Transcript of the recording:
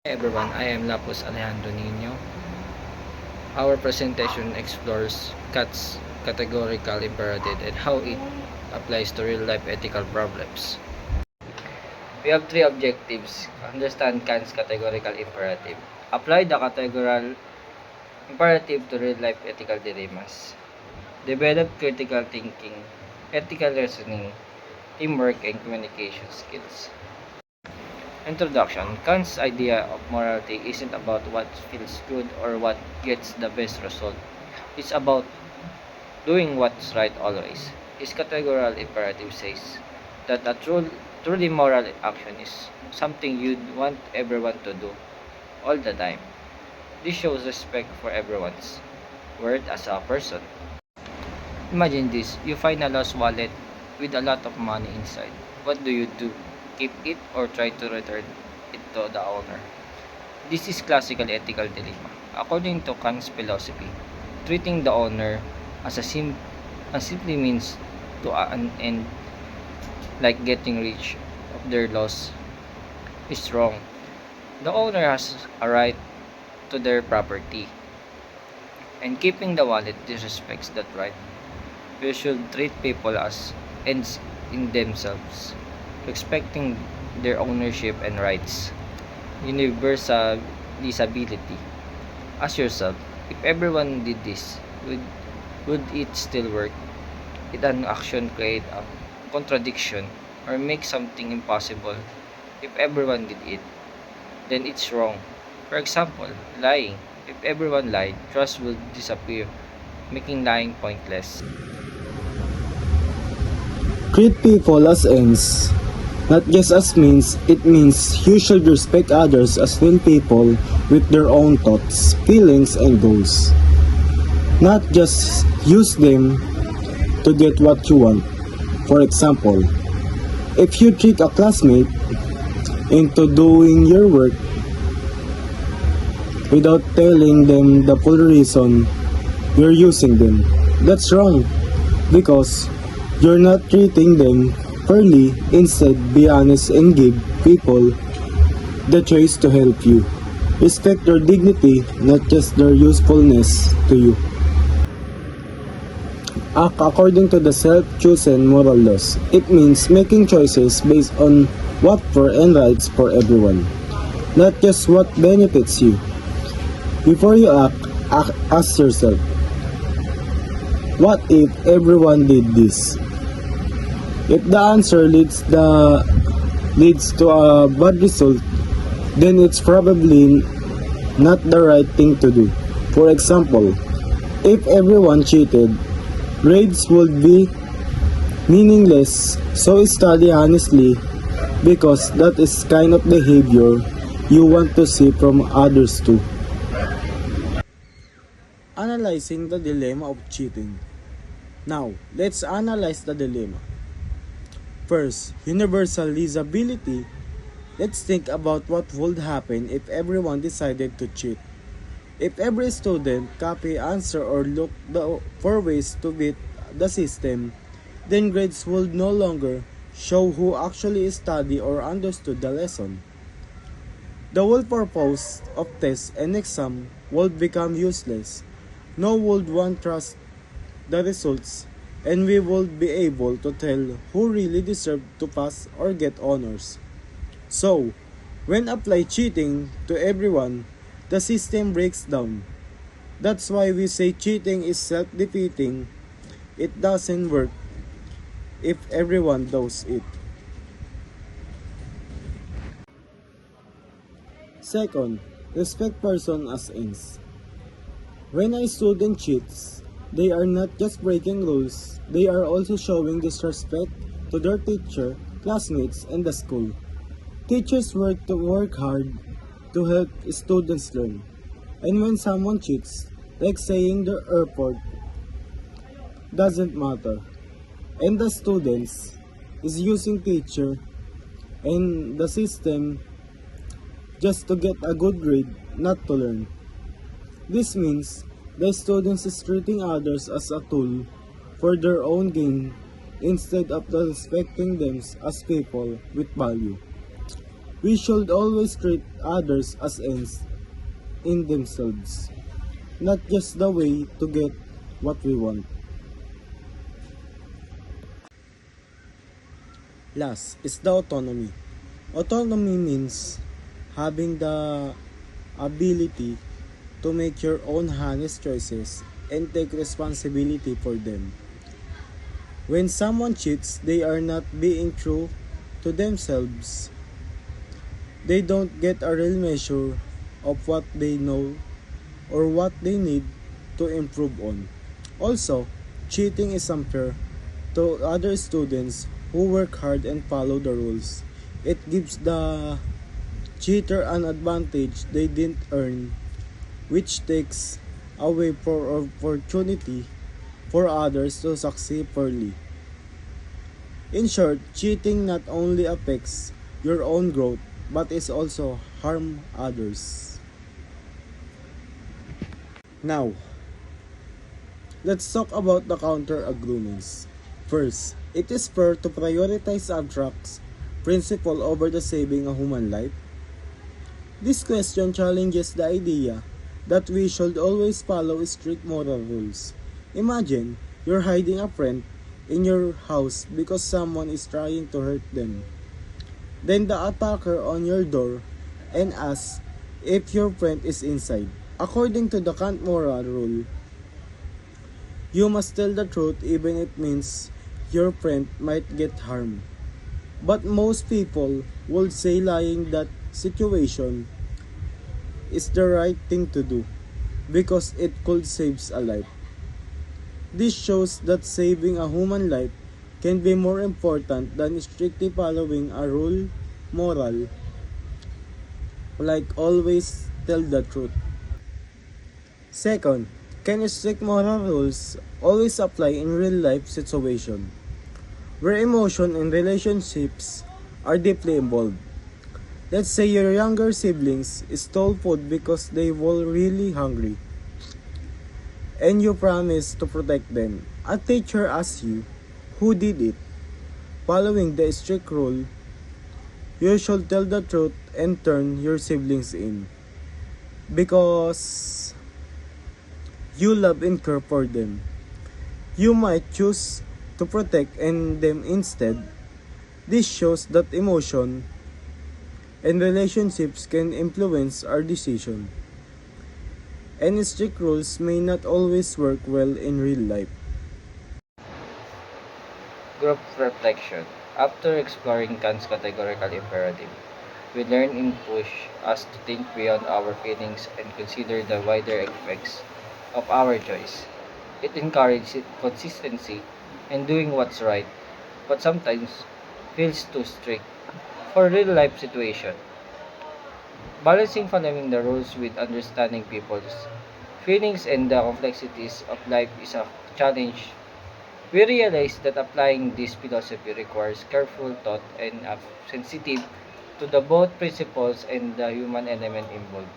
Hi everyone, I am Lapus Alejandro Nino. Our presentation explores Kant's categorical imperative and how it applies to real-life ethical problems. We have three objectives. Understand Kant's categorical imperative. Apply the categorical imperative to real-life ethical dilemmas. Develop critical thinking, ethical reasoning, teamwork, and communication skills. Introduction. Kant's idea of morality isn't about what feels good or what gets the best result. It's about doing what's right always. His categorical imperative says that a truly moral action is something you'd want everyone to do all the time. This shows respect for everyone's worth as a person. Imagine this, you find a lost wallet with a lot of money inside. What do you do? Keep it or try to return it to the owner? This is classical ethical dilemma. According to Kant's philosophy, treating the owner as simply means to an end, like getting rich of their loss, is wrong. The owner has a right to their property, and keeping the wallet disrespects that right. We should treat people as ends in themselves, respecting their ownership and rights. Universalisability. Ask yourself, if everyone did this, would it still work? Did an action create a contradiction or make something impossible? If everyone did it, then it's wrong. For example, lying. If everyone lied, trust would disappear, making lying pointless. Treat people as ends, not just as means. It means you should respect others as real people with their own thoughts, feelings, and goals. Not just use them to get what you want. For example, if you trick a classmate into doing your work without telling them the full reason you're using them, that's wrong because you're not treating them fairly. Instead, be honest and give people the choice to help you. Respect their dignity, not just their usefulness to you. Act according to the self-chosen moral laws. It means making choices based on what for and rights for everyone, not just what benefits you. Before you ask yourself, what if everyone did this? If the answer leads to a bad result, then it's probably not the right thing to do. For example, if everyone cheated, grades would be meaningless. So study honestly because that is kind of behavior you want to see from others too. Analyzing the dilemma of cheating. Now, let's analyze the dilemma. First, universalizability. Let's think about what would happen if everyone decided to cheat. If every student copy answer or look for ways to beat the system, then grades would no longer show who actually studied or understood the lesson. The whole purpose of tests and exam would become useless. No one would trust the results, and we would be able to tell who really deserved to pass or get honors. So, when apply cheating to everyone, the system breaks down. That's why we say cheating is self-defeating. It doesn't work if everyone does it. Second, respect person as ends. When a student cheats, they are not just breaking rules, they are also showing disrespect to their teacher, classmates, and the school. Teachers work hard to help students learn. And when someone cheats, like saying their effort doesn't matter, and the students is using teacher and the system just to get a good grade, not to learn. This means the students is treating others as a tool for their own gain instead of respecting them as people with value. We should always treat others as ends in themselves, not just the way to get what we want. Last is the autonomy. Autonomy means having the ability to make your own honest choices and take responsibility for them. When someone cheats, they are not being true to themselves. They don't get a real measure of what they know or what they need to improve on. Also, cheating is unfair to other students who work hard and follow the rules. It gives the cheater an advantage they didn't earn, which takes away for opportunity for others to succeed fairly. In short, cheating not only affects your own growth but is also harm others. Now, let's talk about the counter arguments. First, it is fair to prioritize abstract principle over the saving a human life. This question challenges the idea that we should always follow strict moral rules. Imagine you're hiding a friend in your house because someone is trying to hurt them. Then the attacker on your door and asks if your friend is inside. According to the Kant moral rule, you must tell the truth even if it means your friend might get harmed. But most people would say lying that situation is the right thing to do because it could save a life. This shows that saving a human life can be more important than strictly following a rule moral like always tell the truth. Second, can strict moral rules always apply in real life situation where emotion and relationships are deeply involved? Let's say your younger siblings stole food because they were really hungry and you promise to protect them. A teacher asks you who did it. Following the strict rule, you should tell the truth and turn your siblings in because you love and care for them. You might choose to protect them instead. This shows that emotion and relationships can influence our decision, and strict rules may not always work well in real life. Group reflection. After exploring Kant's categorical imperative, we learn in push us to think beyond our feelings and consider the wider effects of our choice. It encourages consistency and doing what's right, but sometimes feels too strict for real life situation. Balancing following the rules with understanding people's feelings and the complexities of life is a challenge. We realize that applying this philosophy requires careful thought and sensitive to the both principles and the human element involved.